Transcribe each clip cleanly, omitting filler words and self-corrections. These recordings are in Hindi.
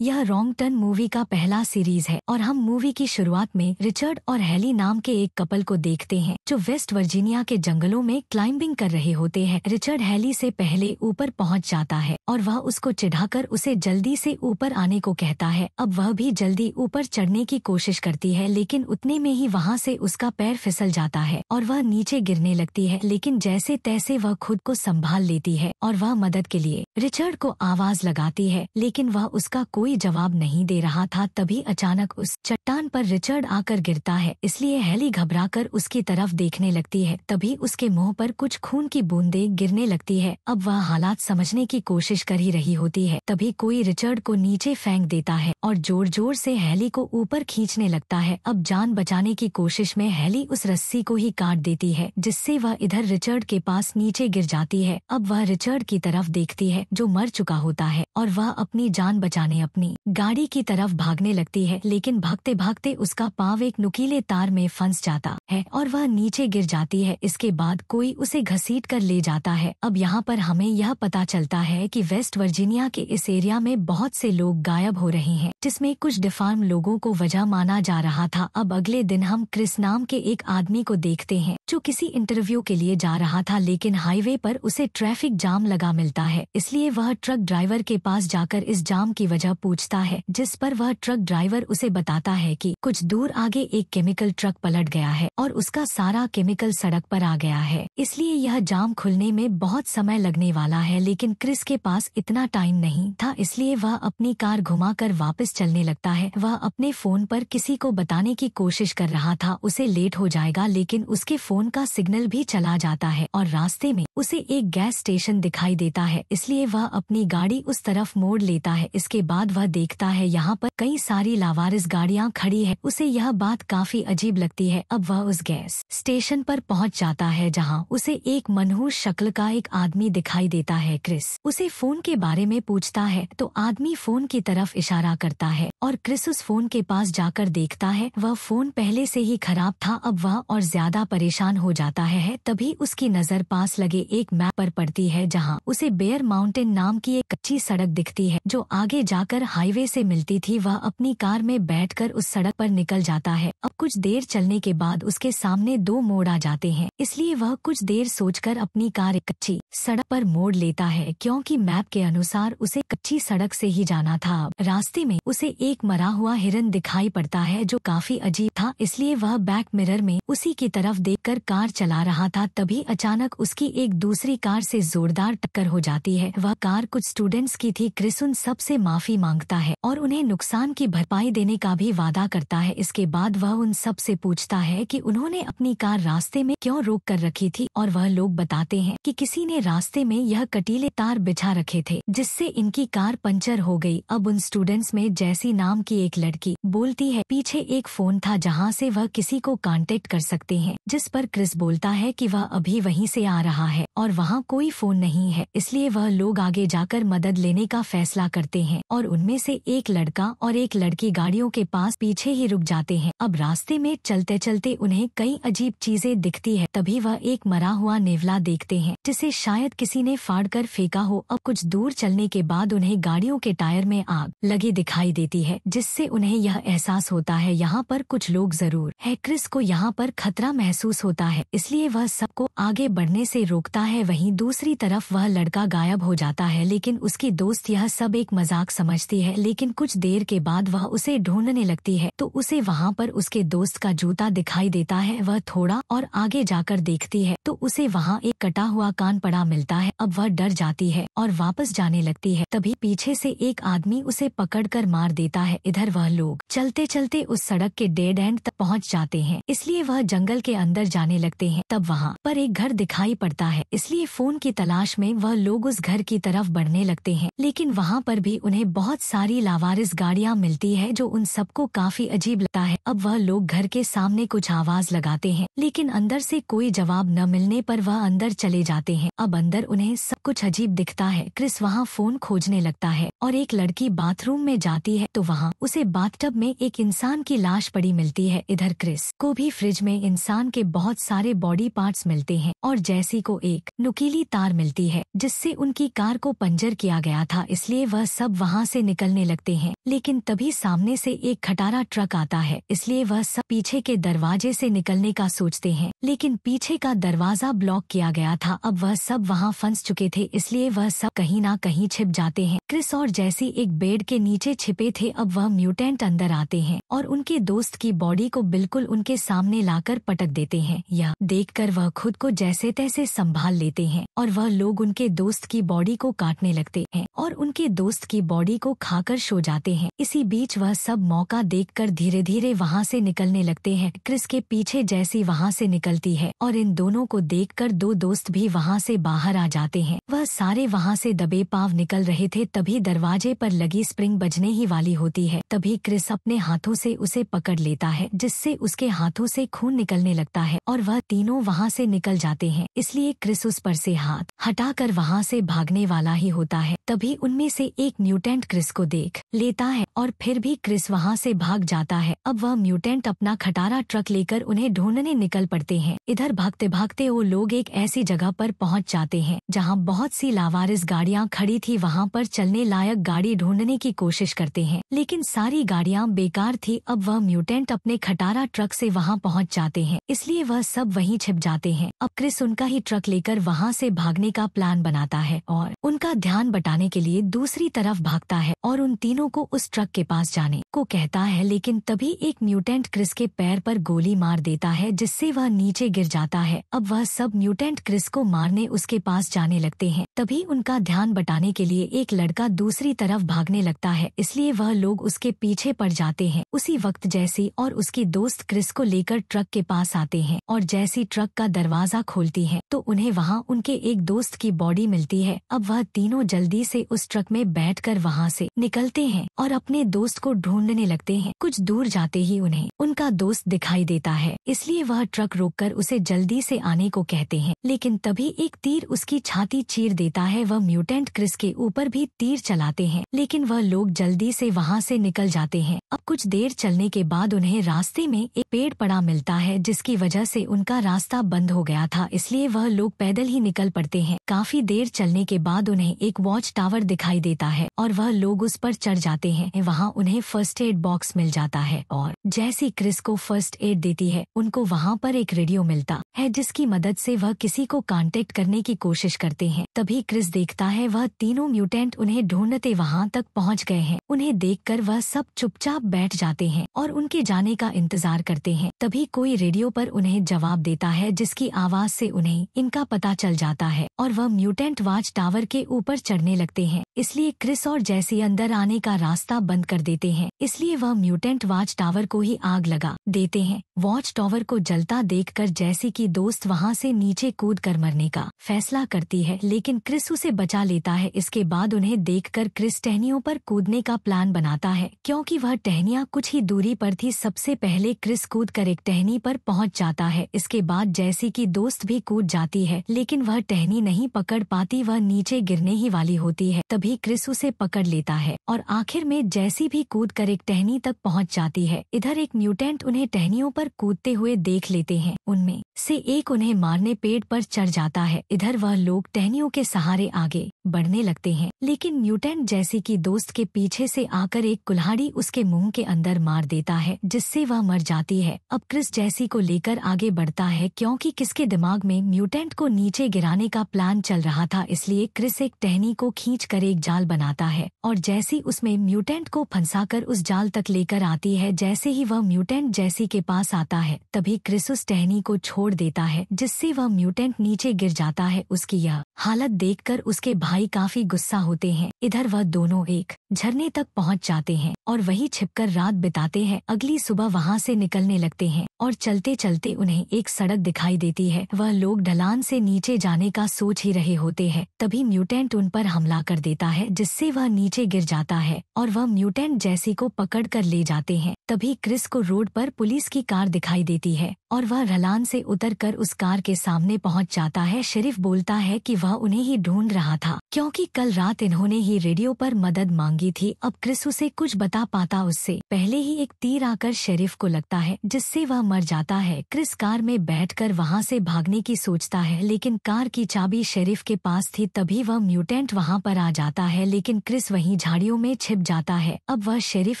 यह रॉन्ग टर्न मूवी का पहला सीरीज है और हम मूवी की शुरुआत में रिचर्ड और हेली नाम के एक कपल को देखते हैं जो वेस्ट वर्जीनिया के जंगलों में क्लाइंबिंग कर रहे होते हैं। रिचर्ड हेली से पहले ऊपर पहुंच जाता है और वह उसको चिढ़ाकर उसे जल्दी से ऊपर आने को कहता है। अब वह भी जल्दी ऊपर चढ़ने की कोशिश करती है, लेकिन उतने में ही वहाँ से उसका पैर फिसल जाता है और वह नीचे गिरने लगती है, लेकिन जैसे तैसे वह खुद को संभाल लेती है और वह मदद के लिए रिचर्ड को आवाज लगाती है, लेकिन वह उसका कोई जवाब नहीं दे रहा था। तभी अचानक उस चट्टान पर रिचर्ड आकर गिरता है, इसलिए हेली घबराकर उसकी तरफ देखने लगती है। तभी उसके मुंह पर कुछ खून की बूंदें गिरने लगती है। अब वह हालात समझने की कोशिश कर ही रही होती है, तभी कोई रिचर्ड को नीचे फेंक देता है और जोर जोर से हेली को ऊपर खींचने लगता है। अब जान बचाने की कोशिश में हेली उस रस्सी को ही काट देती है, जिससे वह इधर रिचर्ड के पास नीचे गिर जाती है। अब वह रिचर्ड की तरफ देखती है जो मर चुका होता है और वह अपनी जान बचाने अपनी गाड़ी की तरफ भागने लगती है, लेकिन भागते भागते उसका पाँव एक नुकीले तार में फंस जाता है और वह नीचे गिर जाती है। इसके बाद कोई उसे घसीट कर ले जाता है। अब यहाँ पर हमें यह पता चलता है कि वेस्ट वर्जीनिया के इस एरिया में बहुत से लोग गायब हो रहे हैं, जिसमें कुछ डिफार्म लोगों को वजह माना जा रहा था। अब अगले दिन हम क्रिस नाम के एक आदमी को देखते हैं जो किसी इंटरव्यू के लिए जा रहा था, लेकिन हाईवे पर उसे ट्रैफिक जाम लगा मिलता है, इसलिए वह ट्रक ड्राइवर के पास जाकर इस जाम की वजह पूछता है, जिस पर वह ट्रक ड्राइवर उसे बताता है कि कुछ दूर आगे एक केमिकल ट्रक पलट गया है और उसका सारा केमिकल सड़क पर आ गया है, इसलिए यह जाम खुलने में बहुत समय लगने वाला है। लेकिन क्रिस के पास इतना टाइम नहीं था, इसलिए वह अपनी कार घुमाकर वापस चलने लगता है। वह अपने फोन पर किसी को बताने की कोशिश कर रहा था उसे लेट हो जाएगा, लेकिन उसके फोन का सिग्नल भी चला जाता है और रास्ते में उसे एक गैस स्टेशन दिखाई देता है, इसलिए वह अपनी गाड़ी उस तरफ मोड़ लेता है। इसके बाद वह देखता है यहाँ पर कई सारी लावारिस गाड़ियाँ खड़ी है। उसे यह बात काफी अजीब लगती है। अब वह उस गैस स्टेशन पर पहुँच जाता है जहाँ उसे एक मनहूस शक्ल का एक आदमी दिखाई देता है। क्रिस उसे फोन के बारे में पूछता है तो आदमी फोन की तरफ इशारा करता है और क्रिस उस फोन के पास जाकर देखता है वह फोन पहले से ही खराब था। अब वह और ज्यादा परेशान हो जाता है। तभी उसकी नजर पास लगे एक मैप पर पड़ती है जहाँ उसे बेयर माउंटेन नाम की एक कच्ची सड़क दिखती है जो आगे जाकर हाईवे से मिलती थी। वह अपनी कार में बैठकर उस सड़क पर निकल जाता है। अब कुछ देर चलने के बाद उसके सामने दो मोड़ आ जाते हैं, इसलिए वह कुछ देर सोचकर अपनी कार एक कच्ची सड़क पर मोड़ लेता है, क्योंकि मैप के अनुसार उसे कच्ची सड़क से ही जाना था। रास्ते में उसे एक मरा हुआ हिरन दिखाई पड़ता है जो काफी अजीब था, इसलिए वह बैक मिरर में उसी की तरफ देखकर कार चला रहा था। तभी अचानक उसकी एक दूसरी कार से जोरदार टक्कर हो जाती है। वह कार कुछ स्टूडेंट्स की थी। क्रिस उन सब से माफी मांगता है और उन्हें नुकसान की भरपाई देने का भी वादा करता है। इसके बाद वह उन सब से पूछता है कि उन्होंने अपनी कार रास्ते में क्यों रोक कर रखी थी और वह लोग बताते हैं कि किसी ने रास्ते में यह कटीले तार बिछा रखे थे जिससे इनकी कार पंचर हो गई। अब उन स्टूडेंट्स में जैसी नाम की एक लड़की बोलती है पीछे एक फोन था जहाँ से वह किसी को कांटेक्ट कर सकते हैं, जिस पर क्रिस बोलता है कि वह अभी वहीं से आ रहा है और वहाँ कोई फोन नहीं है, इसलिए वह लोग आगे जाकर मदद लेने का फैसला करते हैं और उनमें से एक लड़का और एक लड़की गाड़ियों के पास पीछे ही रुक जाते हैं। अब रास्ते में चलते चलते उन्हें कई अजीब चीजें दिखती है। तभी वह एक मरा हुआ नेवला देखते हैं जिसे शायद किसी ने फाड़ कर फेंका हो। अब कुछ दूर चलने के बाद उन्हें गाड़ियों के टायर में आग लगी दिखाई देती है, जिससे उन्हें यह एहसास होता है यहाँ पर कुछ लोग जरूर है। क्रिस को यहाँ पर खतरा महसूस होता है, इसलिए वह सबको आगे बढ़ने से रोकता है। वहीं दूसरी तरफ वह लड़का गायब हो जाता है, लेकिन उसकी दोस्त यह सब एक मजाक समझती है। लेकिन कुछ देर के बाद वह उसे ढूंढने लगती है तो उसे वहाँ पर उसके दोस्त का जूता दिखाई देता है। वह थोड़ा और आगे जाकर देखती है तो उसे वहाँ एक कटा हुआ कान पड़ा मिलता है। अब वह डर जाती है और वापस जाने लगती है। तभी पीछे से एक आदमी उसे पकड़कर मार देता है। इधर वह लोग चलते चलते उस सड़क के डेड एंड तक पहुँच जाते हैं, इसलिए वह जंगल के अंदर जाने लगते हैं। तब वहाँ पर एक घर दिखाई पड़ता है, इसलिए फोन की तलाश में वह लोग उस घर की तरफ बढ़ने लगते हैं, लेकिन वहाँ पर भी उन्हें बहुत सारी लावारिस गाड़ियाँ मिलती है जो उन सबको काफी अजीब लगता है। अब वह लोग घर के सामने कुछ आवाज लगाते हैं, लेकिन अंदर से कोई जवाब न मिलने पर वह अंदर चले जाते हैं। अब अंदर उन्हें सब कुछ अजीब दिखता है। क्रिस वहाँ फोन खोजने लगता है और एक लड़की बाथरूम में जाती है तो वहाँ उसे बाथटब में एक इंसान की लाश पड़ी मिलती है। इधर क्रिस को भी फ्रिज में इंसान के बहुत सारे बॉडी पार्ट्स मिलते हैं और जैसी को एक नुकीली तार मिलती है जिससे उनकी कार को पंचर किया गया था, इसलिए वह सब वहाँ से निकलने लगते हैं। लेकिन तभी सामने से एक खटारा ट्रक आता है, इसलिए वह सब पीछे के दरवाजे से निकलने का सोचते हैं, लेकिन पीछे का दरवाजा ब्लॉक किया गया था। अब वह सब वहाँ फंस चुके थे, इसलिए वह सब कहीं ना कहीं छिप जाते हैं। क्रिस और जैसी एक बेड के नीचे छिपे थे। अब वह म्यूटेंट अंदर आते हैं और उनके दोस्त की बॉडी को बिल्कुल उनके सामने लाकर पटक देते हैं। यह देखकर वह खुद को जैसे तैसे संभाल लेते हैं और वह लोग उनके दोस्त की बॉडी को काटने लगते हैं और उनके दोस्त की बॉडी को खाकर सो जाते हैं। इसी बीच वह सब मौका देखकर धीरे धीरे वहाँ से निकलने लगते हैं। क्रिस के पीछे जैसी वहाँ से निकलती है और इन दोनों को देखकर दो दोस्त भी वहाँ से बाहर आ जाते हैं। वह सारे वहाँ से दबे पांव निकल रहे थे, तभी दरवाजे पर लगी स्प्रिंग बजने ही वाली होती है। तभी क्रिस अपने हाथों से उसे पकड़ लेता है, जिससे उसके हाथों से खून निकलने लगता है और वह तीनों वहाँ से निकल जाते हैं। इसलिए क्रिस उस पर से हाथ हटाकर वहाँ से भागने वाला ही होता है। तभी उनमें से एक म्यूटेंट क्रिस को देख लेता है और फिर भी क्रिस वहाँ से भाग जाता है। अब वह म्यूटेंट अपना खटारा ट्रक लेकर उन्हें ढूंढने निकल पड़ते हैं। इधर भागते भागते वो लोग एक ऐसी जगह पर पहुँच जाते हैं जहाँ बहुत सी लावारिस गाड़ियाँ खड़ी थी। वहाँ पर चलने लायक गाड़ी ढूंढने की कोशिश करते हैं, लेकिन सारी गाड़ियाँ बेकार थी। अब वह म्यूटेंट अपने खटारा ट्रक से वहाँ पहुँच जाते हैं, इसलिए वह सब वहीं छिप जाते हैं। अब क्रिस उनका ही ट्रक लेकर वहाँ से भागने का प्लान बनाता है और उनका ध्यान बटाने के लिए दूसरी तरफ भागता है और उन तीनों को उस ट्रक के पास जाने को कहता है। लेकिन तभी एक म्यूटेंट क्रिस के पैर पर गोली मार देता है, जिससे वह नीचे गिर जाता है। अब वह सब म्यूटेंट क्रिस को मारने उसके पास जाने लगते हैं। तभी उनका ध्यान बटाने के लिए एक लड़का दूसरी तरफ भागने लगता है, इसलिए वह लोग उसके पीछे पड़ जाते हैं। उसी वक्त जैसी और उसकी दोस्त क्रिस को लेकर ट्रक के पास आते हैं और जैसी ट्रक का दरवाजा खोलती है तो उन्हें वहां उनके एक दोस्त की बॉडी मिलती है। अब वह तीनों जल्दी से उस ट्रक में बैठकर वहां से निकलते हैं और अपने दोस्त को ढूंढने लगते हैं। कुछ दूर जाते ही उन्हें उनका दोस्त दिखाई देता है, इसलिए वह ट्रक रोककर उसे जल्दी से आने को कहते हैं। लेकिन तभी एक तीर उसकी छाती चीर देता है। वह म्यूटेंट क्रिस के ऊपर भी तीर चलाते हैं, लेकिन वह लोग जल्दी से वहाँ से निकल जाते हैं। अब कुछ देर चलने के बाद उन्हें रास्ते में एक पेड़ पड़ा मिलता है, जिसकी वजह से उनका रास्ता बंद हो गया था, इसलिए वह लोग पैदल ही निकल पड़ते हैं। काफी देर चलने के बाद उन्हें एक वॉच टावर दिखाई देता है और वह लोग उस पर चढ़ जाते हैं। वहाँ उन्हें फर्स्ट एड बॉक्स मिल जाता है और जैसी क्रिस को फर्स्ट एड देती है, उनको वहाँ पर एक रेडियो मिलता है, जिसकी मदद से वह किसी को कांटेक्ट करने की कोशिश करते हैं। तभी क्रिस देखता है वह तीनों म्यूटेंट उन्हें ढूंढते वहाँ तक पहुँच गए हैं। उन्हें देखकर वह सब चुपचाप बैठ जाते हैं और उनके जाने का इंतजार करते हैं। तभी कोई रेडियो पर उन्हें जवाब देता है, जिसकी आवाज से उन्हें इनका पता चल जाता है और वह म्यूटेंट वॉच टावर के ऊपर चढ़ने लगते हैं। इसलिए क्रिस और जैसी अंदर आने का रास्ता बंद कर देते हैं, इसलिए वह म्यूटेंट वॉच टावर को ही आग लगा देते हैं। वॉच टावर को जलता देखकर जैसी की दोस्त वहाँ से नीचे कूद कर मरने का फैसला करती है, लेकिन क्रिस उसे बचा लेता है। इसके बाद उन्हें देखकर क्रिस टहनियों पर कूदने का प्लान बनाता है, क्योंकि वह टहनियाँ कुछ ही दूरी पर थी। सबसे पहले क्रिस कूद कर एक टहनी पर पहुँच जाता है। इसके बाद जैसी की दोस्त भी कूद जाती है, लेकिन वह टहनी नहीं पकड़ पाती, वह नीचे गिरने ही वाली होती है। तभी क्रिस उसे पकड़ लेता है और आखिर में जैसी भी कूद कर एक टहनी तक पहुँच जाती है। इधर एक म्यूटेंट उन्हें टहनियों पर कूदते हुए देख लेते हैं। उनमें से एक उन्हें मारने पेड़ पर चढ़ जाता है। इधर वह लोग टहनियों के सहारे आगे बढ़ने लगते हैं, लेकिन म्यूटेंट जैसी की दोस्त के पीछे से आकर एक कुल्हाड़ी उसके मुंह के अंदर मार देता है, जिससे वह मर जाती है। अब क्रिस जैसी को लेकर आगे बढ़ता है, क्योंकि किसके दिमाग में म्यूटेंट को नीचे गिराने का प्लान चल रहा था। इसलिए क्रिस एक टहनी को खींचकर एक जाल बनाता है और जैसी उसमें म्यूटेंट को फंसाकर उस जाल तक लेकर आती है। जैसे ही वह म्यूटेंट जैसी के पास आता है, तभी क्रिस उस टहनी को छोड़ देता है, जिससे वह म्यूटेंट नीचे गिर जाता है। उसकी यह हालत देखकर उसके भाई काफी गुस्सा होते हैं। इधर वह दोनों एक झरने तक पहुंच जाते हैं और वहीं छिपकर रात बिताते हैं। अगली सुबह वहां से निकलने लगते हैं और चलते चलते उन्हें एक सड़क दिखाई देती है। वह लोग ढलान से नीचे जाने का सोच ही रहे होते हैं, तभी म्यूटेंट उन पर हमला कर देता है, जिससे वह नीचे गिर जाता है और वह म्यूटेंट जैसी को पकड़ कर ले जाते हैं। तभी क्रिस को रोड पर पुलिस की कार दिखाई देती है और वह ढलान से उतरकर उस कार के सामने पहुंच जाता है। शरीफ बोलता है कि वह उन्हें ही ढूंढ रहा था क्योंकि कल रात इन्होंने ही रेडियो पर मदद मांगी थी। अब क्रिस उसे कुछ बता पाता उससे पहले ही एक तीर आकर शेरिफ को लगता है, जिससे वह मर जाता है। क्रिस कार में बैठकर वहां से भागने की सोचता है, लेकिन कार की चाबी शेरिफ के पास थी। तभी वह म्यूटेंट वहां पर आ जाता है, लेकिन क्रिस वहीं झाड़ियों में छिप जाता है। अब वह शेरिफ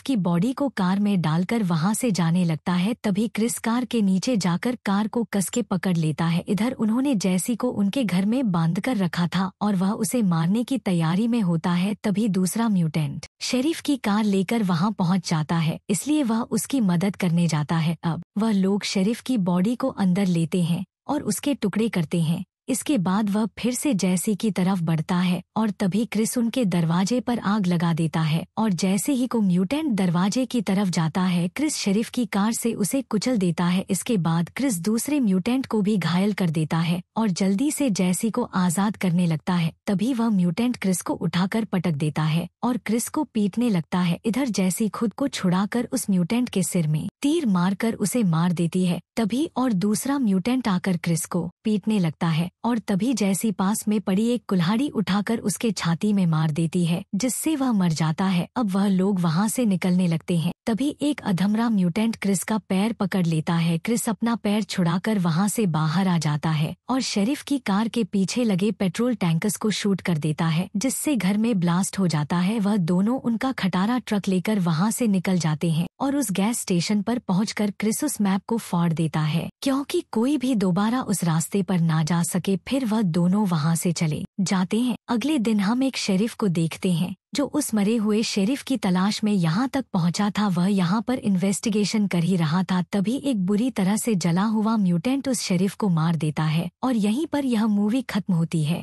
की बॉडी को कार में डालकर वहां से जाने लगता है। तभी क्रिस कार के नीचे जाकर कार को कस के पकड़ लेता है। इधर उन्होंने जैसी को उनके घर में बांध कर रखा था और वह उसे मारने की तैयारी में होता है। तभी दूसरा म्यूटेंट शेरिफ की कार लेकर वहां पहुंच जाता है, इसलिए वह उसकी मदद करने जाता है। अब वह लोग शेरिफ की बॉडी को अंदर लेते हैं और उसके टुकड़े करते हैं। इसके बाद वह फिर से जैसी की तरफ बढ़ता है और तभी क्रिस उनके दरवाजे पर आग लगा देता है और जैसे ही को म्यूटेंट दरवाजे की तरफ जाता है, क्रिस शेरिफ की कार से उसे कुचल देता है। इसके बाद क्रिस दूसरे म्यूटेंट को भी घायल कर देता है और जल्दी से जैसी को आजाद करने लगता है। तभी वह म्यूटेंट क्रिस को उठाकर पटक देता है और क्रिस को पीटने लगता है। इधर जैसी खुद को छुड़ाकर उस म्यूटेंट के सिर में तीर मारकर उसे मार देती है। तभी और दूसरा म्यूटेंट आकर क्रिस को पीटने लगता है और तभी जैसी पास में पड़ी एक कुल्हाड़ी उठाकर उसके छाती में मार देती है, जिससे वह मर जाता है। अब वह लोग वहां से निकलने लगते हैं। तभी एक अधमरा म्यूटेंट क्रिस का पैर पकड़ लेता है। क्रिस अपना पैर छुड़ाकर वहां से बाहर आ जाता है और शेरिफ की कार के पीछे लगे पेट्रोल टैंकर्स को शूट कर देता है, जिससे घर में ब्लास्ट हो जाता है। वह दोनों उनका खटारा ट्रक लेकर वहां से निकल जाते हैं और उस गैस स्टेशन पर पहुंचकर क्रिस उस मैप को फाड़ देता है, क्योंकि कोई भी दोबारा उस रास्ते पर ना जा सके। फिर वह दोनों वहां से चले जाते हैं। अगले दिन हम एक शेरिफ को देखते हैं जो उस मरे हुए शेरिफ की तलाश में यहाँ तक पहुँचा था। वह यहाँ पर इन्वेस्टिगेशन कर ही रहा था, तभी एक बुरी तरह से जला हुआ म्यूटेंट उस शेरिफ को मार देता है और यहीं पर यह मूवी खत्म होती है।